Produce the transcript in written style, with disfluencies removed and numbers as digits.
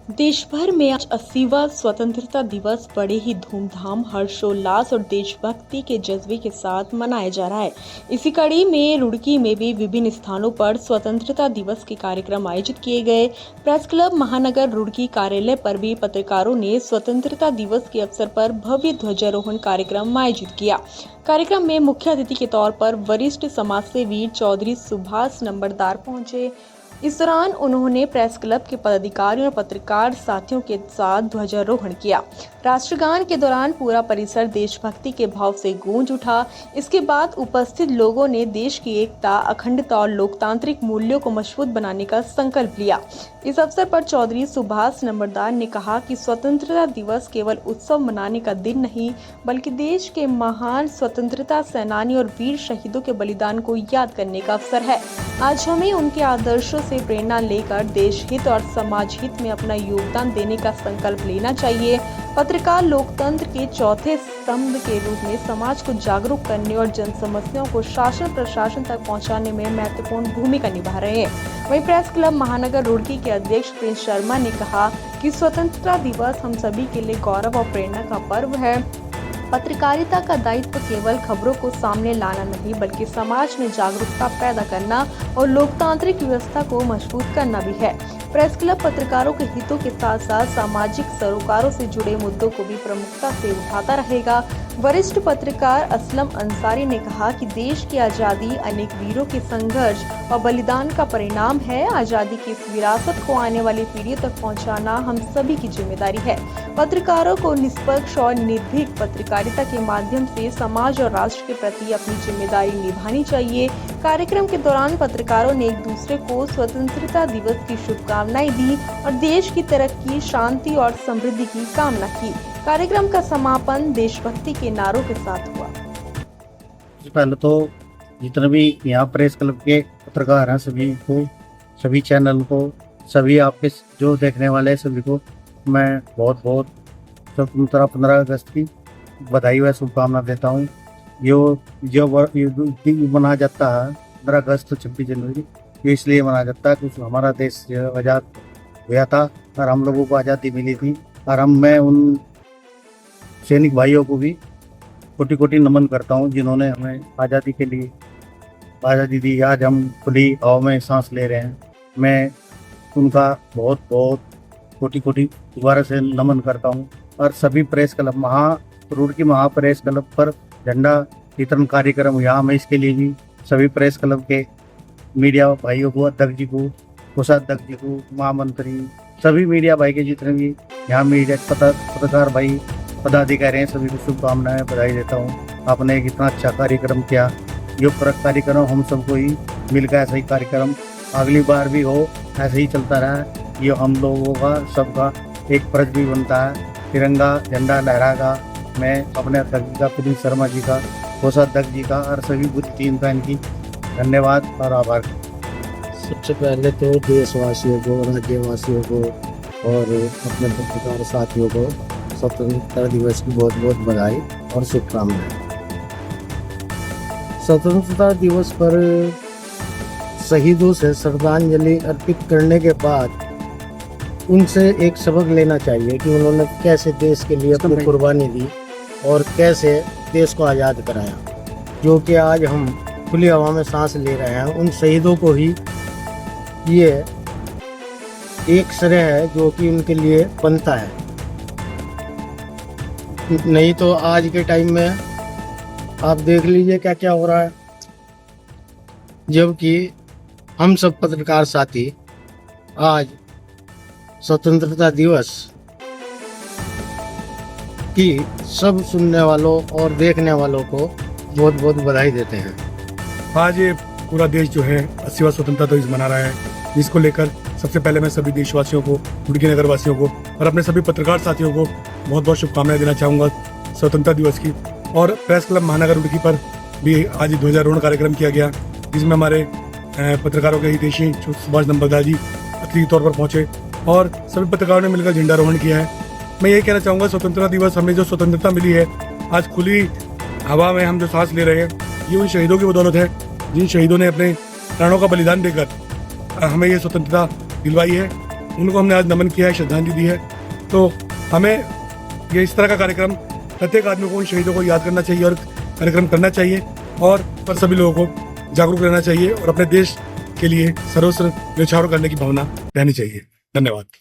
देश भर में आज 80वां स्वतंत्रता दिवस बड़े ही धूमधाम, हर्षोल्लास और देशभक्ति के जज्बे के साथ मनाया जा रहा है। इसी कड़ी में रुड़की में भी विभिन्न स्थानों पर स्वतंत्रता दिवस के कार्यक्रम आयोजित किए गए। प्रेस क्लब महानगर रुड़की कार्यालय पर भी पत्रकारों ने स्वतंत्रता दिवस के अवसर पर भव्य ध्वजारोहण कार्यक्रम आयोजित किया। कार्यक्रम में मुख्य अतिथि के तौर पर वरिष्ठ समाजसेवी चौधरी सुभाष नंबरदार पहुंचे। इस दौरान उन्होंने प्रेस क्लब के पदाधिकारियों और पत्रकार साथियों के साथ ध्वजारोहण किया। राष्ट्रगान के दौरान पूरा परिसर देशभक्ति के भाव से गूंज उठा। इसके बाद उपस्थित लोगों ने देश की एकता, अखंडता और लोकतांत्रिक मूल्यों को मजबूत बनाने का संकल्प लिया। इस अवसर पर चौधरी सुभाष नंबरदार ने कहा कि स्वतंत्रता दिवस केवल उत्सव मनाने का दिन नहीं, बल्कि देश के महान स्वतंत्रता सेनानी और वीर शहीदों के बलिदान को याद करने का अवसर है। आज हमें उनके आदर्शों से प्रेरणा लेकर देश हित और समाज हित में अपना योगदान देने का संकल्प लेना चाहिए। पत्रकार लोकतंत्र के चौथे स्तंभ के रूप में समाज को जागरूक करने और जन समस्याओं को शासन प्रशासन तक पहुंचाने में महत्वपूर्ण भूमिका निभा रहे हैं। वहीं प्रेस क्लब महानगर रुड़की के अध्यक्ष प्रिंस शर्मा ने कहा कि स्वतंत्रता दिवस हम सभी के लिए गौरव और प्रेरणा का पर्व है। पत्रकारिता का दायित्व केवल खबरों को सामने लाना नहीं, बल्कि समाज में जागरूकता पैदा करना और लोकतांत्रिक व्यवस्था को मजबूत करना भी है। प्रेस क्लब पत्रकारों के हितों के साथ साथ सामाजिक सरोकारों से जुड़े मुद्दों को भी प्रमुखता से उठाता रहेगा। वरिष्ठ पत्रकार असलम अंसारी ने कहा कि देश की आज़ादी अनेक वीरों के संघर्ष और बलिदान का परिणाम है। आज़ादी की इस विरासत को आने वाली पीढ़ियों तक पहुंचाना हम सभी की जिम्मेदारी है। पत्रकारों को निष्पक्ष और निर्भीक पत्रकारिता के माध्यम से समाज और राष्ट्र के प्रति अपनी जिम्मेदारी निभानी चाहिए। कार्यक्रम के दौरान पत्रकारों ने एक दूसरे को स्वतंत्रता दिवस की शुभकामनाएं दी और देश की तरक्की, शांति और समृद्धि की कामना की। कार्यक्रम का समापन देशभक्ति के नारों के साथ हुआ। पहले तो जितने भी यहाँ प्रेस क्लब के पत्रकार हैं सभी को, सभी चैनल को, सभी आपके जो देखने वाले हैं सभी को मैं बहुत बहुत स्वतंत्रता 15 अगस्त की बधाई व शुभकामना देता हूँ। जो दिन मनाया जाता है 15 अगस्त 26 जनवरी, ये इसलिए मनाया जाता है क्योंकि हमारा देश आज़ाद हुआ था और हम लोगों को आज़ादी मिली थी। और मैं उन सैनिक भाइयों को भी कोटि कोटि नमन करता हूँ जिन्होंने हमें आज़ादी के लिए आज़ादी दी। आज हम खुली हवा में सांस ले रहे हैं। मैं उनका बहुत बहुत कोटि कोटि दोबारा से नमन करता हूँ। और सभी press club Roorkee press club पर झंडा वितरण कार्यक्रम हुआ। मैं इसके लिए भी सभी प्रेस क्लब के मीडिया भाइयों को, अध्यक्ष जी को, कोषाध्यक्ष जी को, महामंत्री, सभी मीडिया भाई के जितने भी यहाँ मीडिया पत्रकार भाई पदाधिकारी हैं सभी को शुभकामनाएं, बधाई देता हूँ। आपने एक इतना अच्छा कार्यक्रम किया। ये कार्यक्रम हम सबको ही मिलकर ऐसा ही कार्यक्रम अगली बार भी हो, ऐसे ही चलता रहा। ये हम लोगों का सबका एक फर्ज भी बनता है। तिरंगा झंडा लहराएगा। मैं अपने अध्यक्ष जी का, प्रिंस शर्मा जी का, कोषाध्यक्ष जी का और सभी पूरी टीम का इनकी धन्यवाद और आभार। सबसे पहले तो देशवासियों को, राज्यवासियों को और अपने पत्रकार साथियों को स्वतंत्रता दिवस की बहुत बहुत बधाई और शुभकामनाएं। स्वतंत्रता दिवस पर शहीदों से श्रद्धांजलि अर्पित करने के बाद उनसे एक सबक लेना चाहिए कि उन्होंने कैसे देश के लिए अपनी कुर्बानी दी और कैसे देश को आज़ाद कराया। जो कि आज हम खुली हवा में सांस ले रहे हैं, उन शहीदों को ही ये एक श्रेय है जो कि उनके लिए बनता है। नहीं तो आज के टाइम में आप देख लीजिए क्या क्या हो रहा है। जबकि हम सब पत्रकार साथी आज स्वतंत्रता दिवस की सब सुनने वालों और देखने वालों को बहुत बहुत बधाई देते हैं। आज ये पूरा देश जो है 80वां स्वतंत्रता दिवस मना रहा है, जिसको लेकर सबसे पहले मैं सभी देशवासियों को, रुड़की नगर वासियों को और अपने सभी पत्रकार साथियों को बहुत बहुत शुभकामनाएं देना चाहूँगा स्वतंत्रता दिवस की। और प्रेस क्लब महानगर रुड़की पर भी आज ध्वजारोहण कार्यक्रम किया गया, जिसमें हमारे पत्रकारों के हितैषी सुभाष नंबरदार जी अतिथि तौर पर पहुँचे और सभी पत्रकारों ने मिलकर झंडारोहण किया है। मैं यही कहना चाहूँगा, स्वतंत्रता दिवस हमें जो स्वतंत्रता मिली है, आज खुली हवा में हम जो सांस ले रहे हैं, ये उन शहीदों की बदौलत है जिन शहीदों ने अपने प्राणों का बलिदान देकर हमें ये स्वतंत्रता दिलवाई है। उनको हमने आज नमन किया है, श्रद्धांजलि दी है। तो हमें ये इस तरह का कार्यक्रम प्रत्येक आदमी को उन शहीदों को याद करना चाहिए और कार्यक्रम करना चाहिए और पर सभी लोगों को जागरूक रहना चाहिए और अपने देश के लिए सर्वस्व न्यौछावर करने की भावना रहनी चाहिए। धन्यवाद।